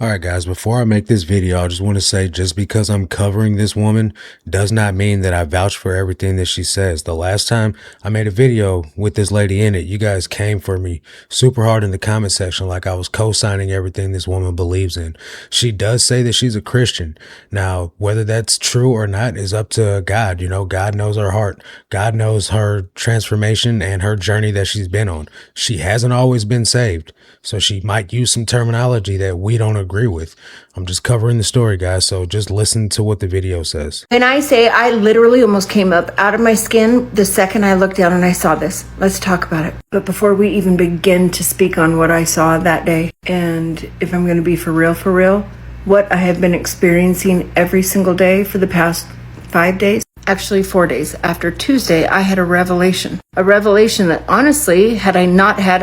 Alright guys, before I make this video, I just want to say just because I'm covering this woman does not mean that I vouch for everything that she says. The last time I made a video with this lady in it, you guys came for me super hard in the comment section like I was co-signing everything this woman believes in. She does say that she's a Christian. Now, whether that's true or not is up to God. You know, God knows her heart. God knows her transformation and her journey that she's been on. She hasn't always been saved, so she might use some terminology that we don't agree with. I'm just covering the story, guys, so just listen to what the video says. And I say I literally almost came up out of my skin the second I looked down and I saw this. Let's talk about it. But before we even begin to speak on what I saw that day, and if I'm going to be for real, what I have been experiencing every single day for the past 5 days, actually 4 days after Tuesday, I had a revelation that honestly, had I not had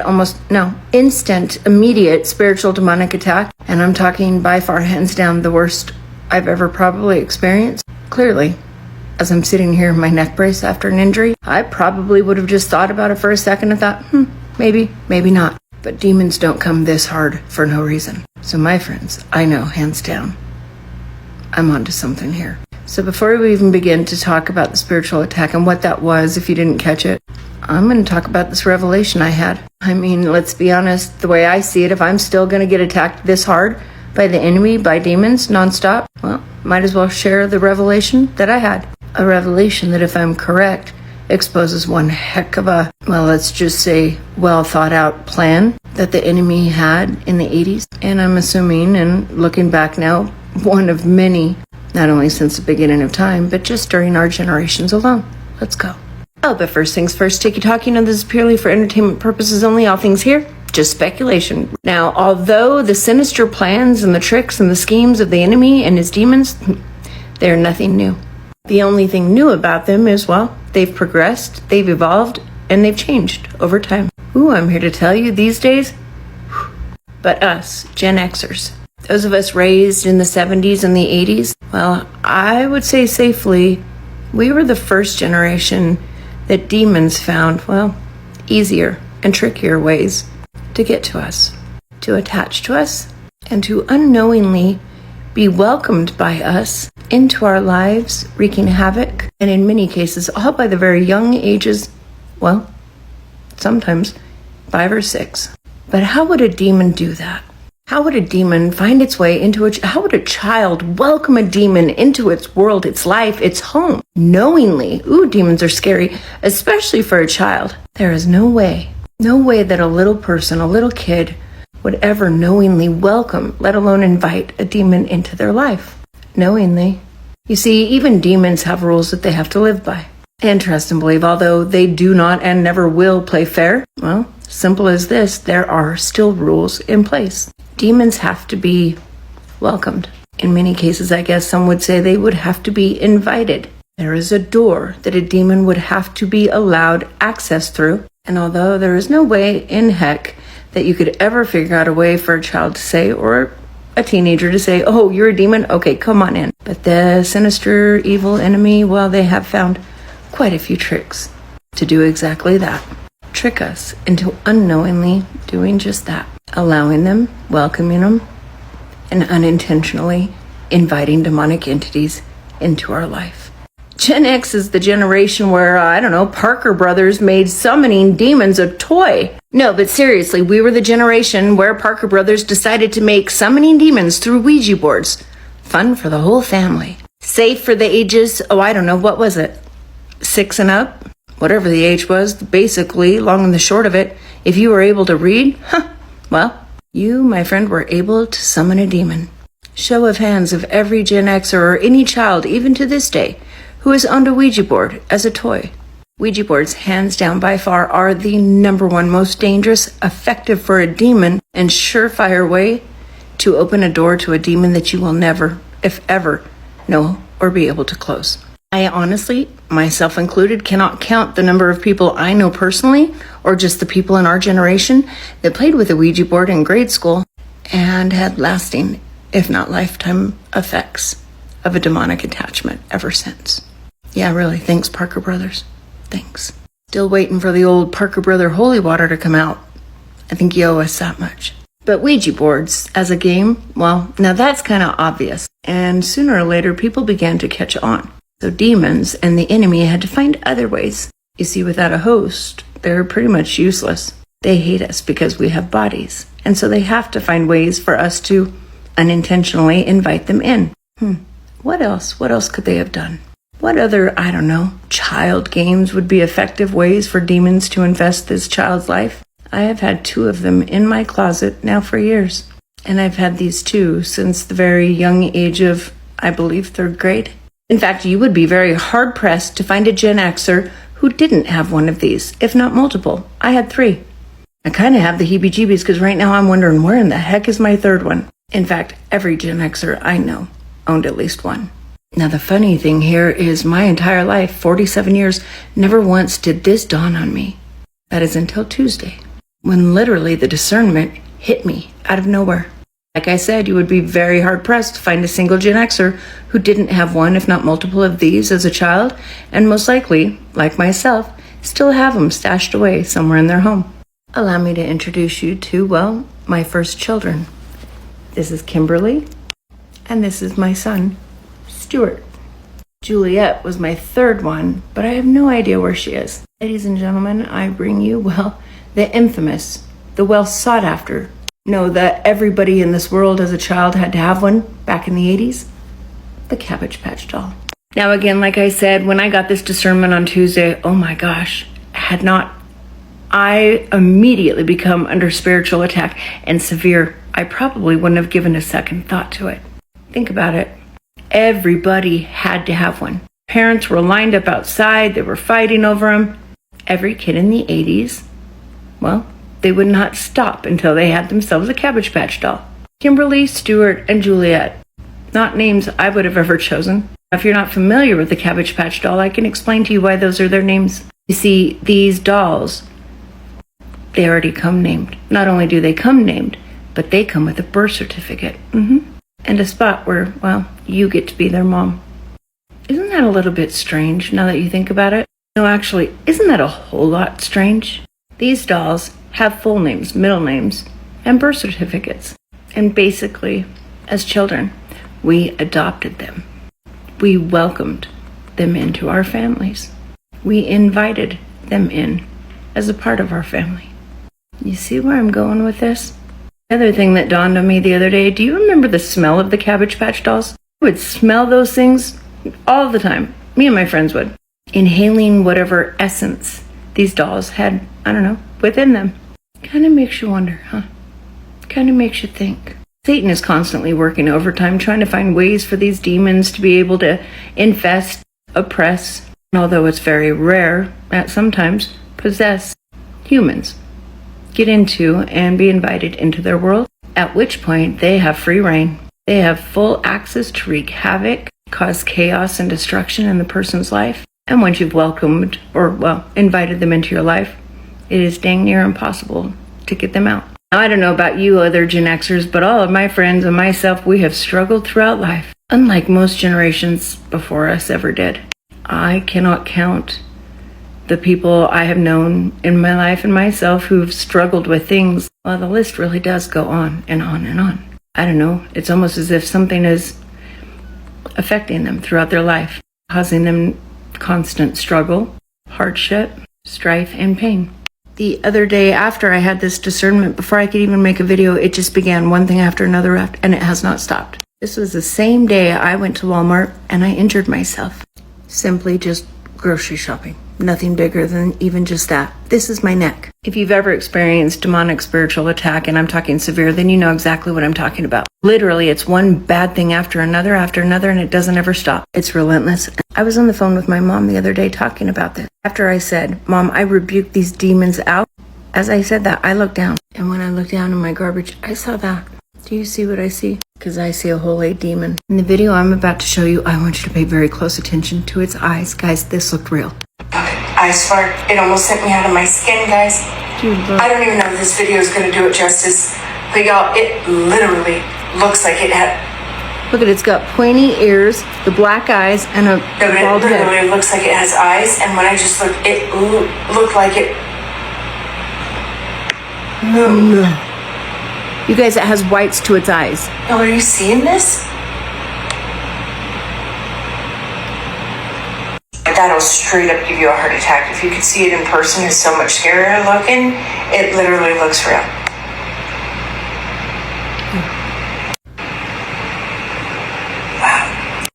instant, immediate spiritual demonic attack, and I'm talking by far, hands down, the worst I've ever probably experienced. Clearly, as I'm sitting here in my neck brace after an injury, I probably would have just thought about it for a second and thought, maybe not. But demons don't come this hard for no reason. So my friends, I know, hands down, I'm onto something here. So before we even begin to talk about the spiritual attack and what that was, if you didn't catch it, I'm going to talk about this revelation I had. I mean, let's be honest, the way I see it, if I'm still going to get attacked this hard by the enemy, by demons, nonstop, well, might as well share the revelation that I had. A revelation that, if I'm correct, exposes one heck of a, well, let's just say, well thought out plan that the enemy had in the 80s. And I'm assuming, and looking back now, one of many, not only since the beginning of time, but just during our generations alone. Let's go. Oh, but first things first, Tiki Talk, you know this is purely for entertainment purposes only. All things here, just speculation. Now, although the sinister plans and the tricks and the schemes of the enemy and his demons, they're nothing new. The only thing new about them is, well, they've progressed, they've evolved, and they've changed over time. Ooh, I'm here to tell you these days, but us, Gen Xers, those of us raised in the 70s and the 80s, well, I would say safely, we were the first generation that demons found, well, easier and trickier ways to get to us, to attach to us, and to unknowingly be welcomed by us into our lives, wreaking havoc, and in many cases, all by the very young ages, well, sometimes 5 or 6. But how would a demon do that? How would a demon find its way into how would a child welcome a demon into its world, its life, its home, knowingly? Ooh, demons are scary, especially for a child. There is no way that a little person, a little kid, would ever knowingly welcome, let alone invite a demon into their life. Knowingly. You see, even demons have rules that they have to live by. And trust and believe, although they do not and never will play fair, well, simple as this, there are still rules in place. Demons have to be welcomed. In many cases, I guess some would say they would have to be invited. There is a door that a demon would have to be allowed access through. And although there is no way in heck that you could ever figure out a way for a child to say, or a teenager to say, oh, you're a demon? Okay, come on in. But the sinister, evil enemy, well, they have found quite a few tricks to do exactly that. Trick us into unknowingly doing just that. Allowing them, welcoming them, and unintentionally inviting demonic entities into our life. Gen X is the generation where, Parker Brothers made summoning demons a toy. No, but seriously, we were the generation where Parker Brothers decided to make summoning demons through Ouija boards. Fun for the whole family. Safe for the ages, what was it? 6 and up? Whatever the age was, basically, long and the short of it, if you were able to read, well, you, my friend, were able to summon a demon. Show of hands of every Gen Xer or any child, even to this day, who has owned a Ouija board as a toy. Ouija boards, hands down by far, are the number one most dangerous, effective for a demon, and surefire way to open a door to a demon that you will never, if ever, know or be able to close. I honestly, myself included, cannot count the number of people I know personally, or just the people in our generation, that played with a Ouija board in grade school and had lasting, if not lifetime, effects of a demonic attachment ever since. Yeah, really, thanks, Parker Brothers. Thanks. Still waiting for the old Parker Brother holy water to come out. I think you owe us that much. But Ouija boards as a game, well, now that's kind of obvious. And sooner or later, people began to catch on. So demons and the enemy had to find other ways. You see, without a host, they're pretty much useless. They hate us because we have bodies. And so they have to find ways for us to unintentionally invite them in. What else? What else could they have done? What other, I don't know, child games would be effective ways for demons to infest this child's life? I have had 2 of them in my closet now for years. And I've had these 2 since the very young age of, I believe, 3rd grade. In fact, you would be very hard-pressed to find a Gen Xer who didn't have one of these, if not multiple. I had 3. I kind of have the heebie-jeebies because right now I'm wondering where in the heck is my 3rd one? In fact, every Gen Xer I know owned at least one. Now, the funny thing here is my entire life, 47 years, never once did this dawn on me. That is until Tuesday, when literally the discernment hit me out of nowhere. Like I said, you would be very hard-pressed to find a single Gen Xer who didn't have one, if not multiple of these as a child, and most likely, like myself, still have them stashed away somewhere in their home. Allow me to introduce you to, well, my first children. This is Kimberly, and this is my son, Stuart. Juliet was my 3rd one, but I have no idea where she is. Ladies and gentlemen, I bring you, well, the infamous, the well sought after. Know that everybody in this world as a child had to have one back in the 80s? The Cabbage Patch doll. Now again, like I said, when I got this discernment on Tuesday, oh my gosh, had not I immediately become under spiritual attack and severe, I probably wouldn't have given a second thought to it. Think about it. Everybody had to have one. Parents were lined up outside. They were fighting over them. Every kid in the 80s, well, they would not stop until they had themselves a Cabbage Patch doll. Kimberly, Stuart, and Juliet. Not names I would have ever chosen. If you're not familiar with the Cabbage Patch doll, I can explain to you why those are their names. You see, these dolls, they already come named. Not only do they come named, but they come with a birth certificate. And a spot where, well, you get to be their mom. Isn't that a little bit strange now that you think about it? No, actually, isn't that a whole lot strange? These dolls have full names, middle names, and birth certificates. And basically, as children, we adopted them. We welcomed them into our families. We invited them in as a part of our family. You see where I'm going with this? The other thing that dawned on me the other day, do you remember the smell of the Cabbage Patch dolls? I would smell those things all the time. Me and my friends would. Inhaling whatever essence these dolls had, I don't know, within them. Kind of makes you wonder, huh? Kind of makes you think. Satan is constantly working overtime trying to find ways for these demons to be able to infest, oppress, and although it's very rare, at sometimes possess humans. Get into and be invited into their world, at which point they have free reign. They have full access to wreak havoc, cause chaos and destruction in the person's life. And once you've welcomed or, well, invited them into your life, it is dang near impossible to get them out. Now, I don't know about you other Gen Xers, but all of my friends and myself, we have struggled throughout life, unlike most generations before us ever did. I cannot count the people I have known in my life and myself who've struggled with things. Well, the list really does go on and on and on. I don't know, it's almost as if something is affecting them throughout their life, causing them constant struggle, hardship, strife, and pain. The other day after I had this discernment, before I could even make a video, it just began one thing after another, and it has not stopped. This was the same day I went to Walmart and I injured myself. Simply just grocery shopping. Nothing bigger than even just that. This is my neck. If you've ever experienced demonic spiritual attack, and I'm talking severe, then you know exactly what I'm talking about. Literally, it's one bad thing after another, and it doesn't ever stop. It's relentless. I was on the phone with my mom the other day talking about this. After I said, Mom, I rebuke these demons out. As I said that, I looked down. And when I looked down in my garbage, I saw that. Do you see what I see? Because I see a holy demon. In the video I'm about to show you, I want you to pay very close attention to its eyes. Guys, this looked real. I swear, it almost sent me out of my skin, guys. Dude, look. I don't even know if this video is going to do it justice. But y'all, it literally looks like it had... Look at it, it's got pointy ears, the black eyes, and a bald it head. literally looks like it has eyes. And when I just looked, it looked like it... No. You guys, it has whites to its eyes. Oh, are you seeing this? That'll straight up give you a heart attack. If you could see it in person, it's so much scarier looking. It literally looks real.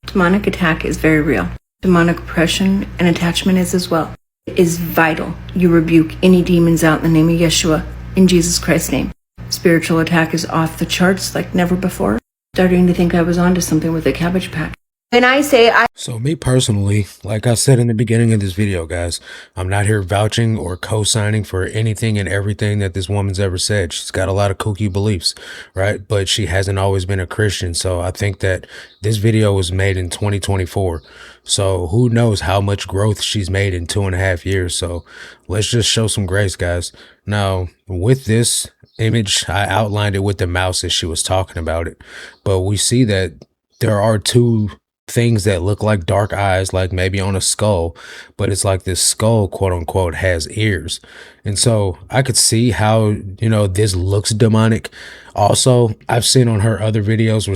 Demonic attack is very real. Demonic oppression and attachment is as well. It is vital you rebuke any demons out in the name of Yeshua, in Jesus Christ's name. Spiritual attack is off the charts like never before. Starting to think I was onto something with the Cabbage Patch. And I say So me personally, like I said in the beginning of this video, guys, I'm not here vouching or co-signing for anything and everything that this woman's ever said. She's got a lot of kooky beliefs, right? But she hasn't always been a Christian. So I think that this video was made in 2024. So who knows how much growth she's made in 2.5 years. So let's just show some grace, guys. Now, with this image, I outlined it with the mouse as she was talking about it. But we see that there are two things that look like dark eyes, like maybe on a skull, but it's like this skull, quote unquote, has ears. And so I could see how, you know, this looks demonic. Also, I've seen on her other videos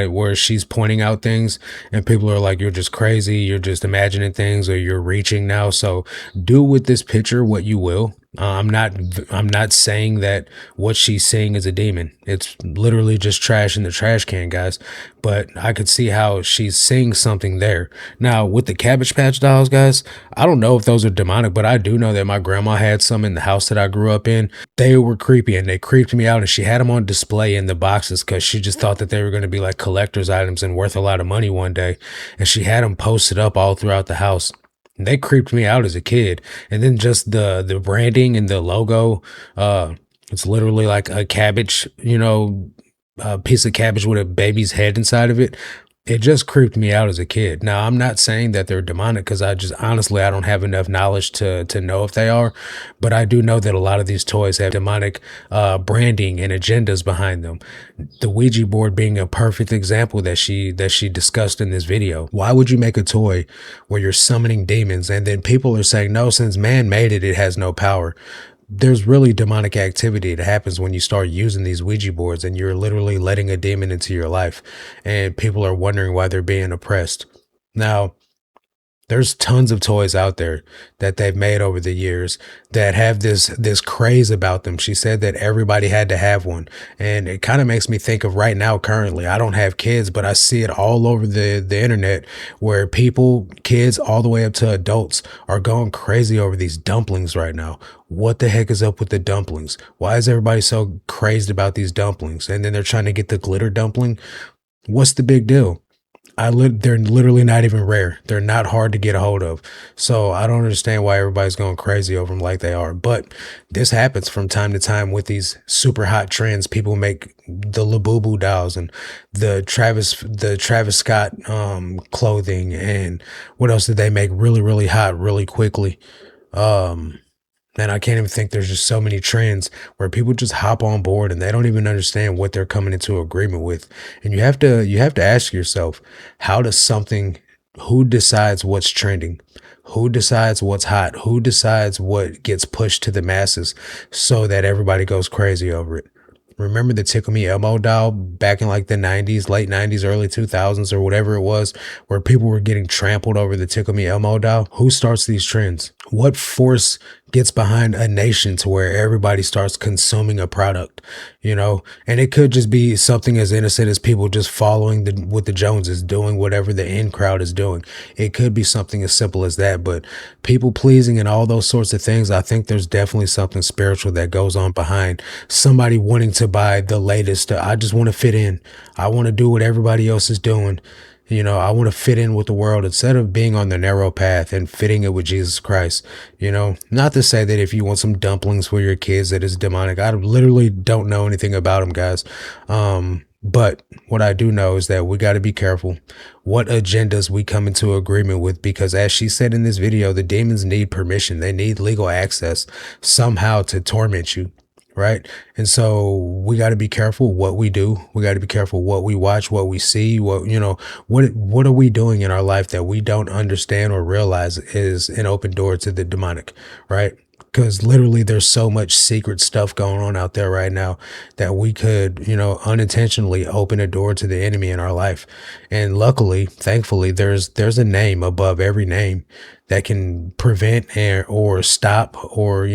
where she's pointing out things and people are like, you're just crazy, you're just imagining things, or you're reaching now. So do with this picture what you will. I'm not saying that what she's seeing is a demon. It's literally just trash in the trash can, guys. But I could see how she's seeing something there. Now, with the Cabbage Patch dolls, guys, I don't know if those are demonic, but I do know that my grandma had some in the house that I grew up in. They were creepy and they creeped me out, and she had them on display in the boxes because she just thought that they were going to be like collector's items and worth a lot of money one day. And she had them posted up all throughout the house. They creeped me out as a kid. And then just the branding and the logo, it's literally like a cabbage, you know, a piece of cabbage with a baby's head inside of it. It just creeped me out as a kid. Now, I'm not saying that they're demonic because I don't have enough knowledge to know if they are, but I do know that a lot of these toys have demonic branding and agendas behind them. The Ouija board being a perfect example that she discussed in this video. Why would you make a toy where you're summoning demons and then people are saying, no, since man made it, it has no power? There's really demonic activity that happens when you start using these Ouija boards and you're literally letting a demon into your life, and people are wondering why they're being oppressed. Now, there's tons of toys out there that they've made over the years that have this craze about them. She said that everybody had to have one. And it kind of makes me think of right now, currently. I don't have kids, but I see it all over the internet where people, kids, all the way up to adults are going crazy over these dumplings right now. What the heck is up with the dumplings? Why is everybody so crazed about these dumplings? And then they're trying to get the glitter dumpling. What's the big deal? They're literally not even rare. They're not hard to get a hold of. So I don't understand why everybody's going crazy over them like they are. But this happens from time to time with these super hot trends. People make the Labubu dolls and the Travis Scott clothing, and what else did they make really, really hot really quickly? And I can't even think, there's just so many trends where people just hop on board and they don't even understand what they're coming into agreement with. And you have to ask yourself, who decides what's trending? Who decides what's hot? Who decides what gets pushed to the masses so that everybody goes crazy over it? Remember the Tickle Me Elmo doll back in like the 90s, late 90s, early 2000s, or whatever it was, where people were getting trampled over the Tickle Me Elmo doll? Who starts these trends? What force gets behind a nation to where everybody starts consuming a product, you know? And it could just be something as innocent as people just following what the Joneses, doing whatever the in crowd is doing. It could be something as simple as that, but people pleasing and all those sorts of things, I think there's definitely something spiritual that goes on behind somebody wanting to buy the latest. I just want to fit in. I want to do what everybody else is doing. You know, I want to fit in with the world instead of being on the narrow path and fitting it with Jesus Christ. You know, not to say that if you want some dumplings for your kids that is demonic. I literally don't know anything about them, guys. But what I do know is that we got to be careful what agendas we come into agreement with, because as she said in this video, the demons need permission. They need legal access somehow to torment you. Right. And so we got to be careful what we do. We got to be careful what we watch, what we see, what are we doing in our life that we don't understand or realize is an open door to the demonic. Right. because literally there's so much secret stuff going on out there right now that we could, unintentionally open a door to the enemy in our life. And luckily, thankfully, there's a name above every name that can prevent or stop or,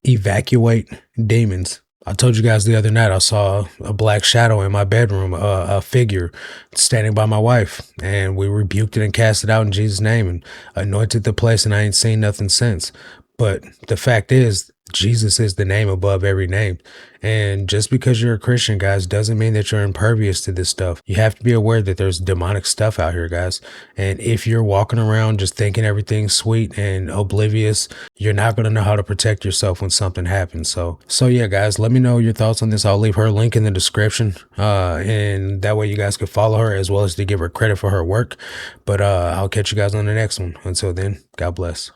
evacuate demons. I told you guys the other night I saw a black shadow in my bedroom, a figure standing by my wife, and we rebuked it and cast it out in Jesus' name and anointed the place, and I ain't seen nothing since. But the fact is, Jesus is the name above every name. And just because you're a Christian, guys, doesn't mean that you're impervious to this stuff. You have to be aware that there's demonic stuff out here, guys. And if you're walking around just thinking everything's sweet and oblivious, you're not going to know how to protect yourself when something happens. So yeah, guys, let me know your thoughts on this. I'll leave her link in the description. And that way you guys can follow her as well as to give her credit for her work. But I'll catch you guys on the next one. Until then, God bless.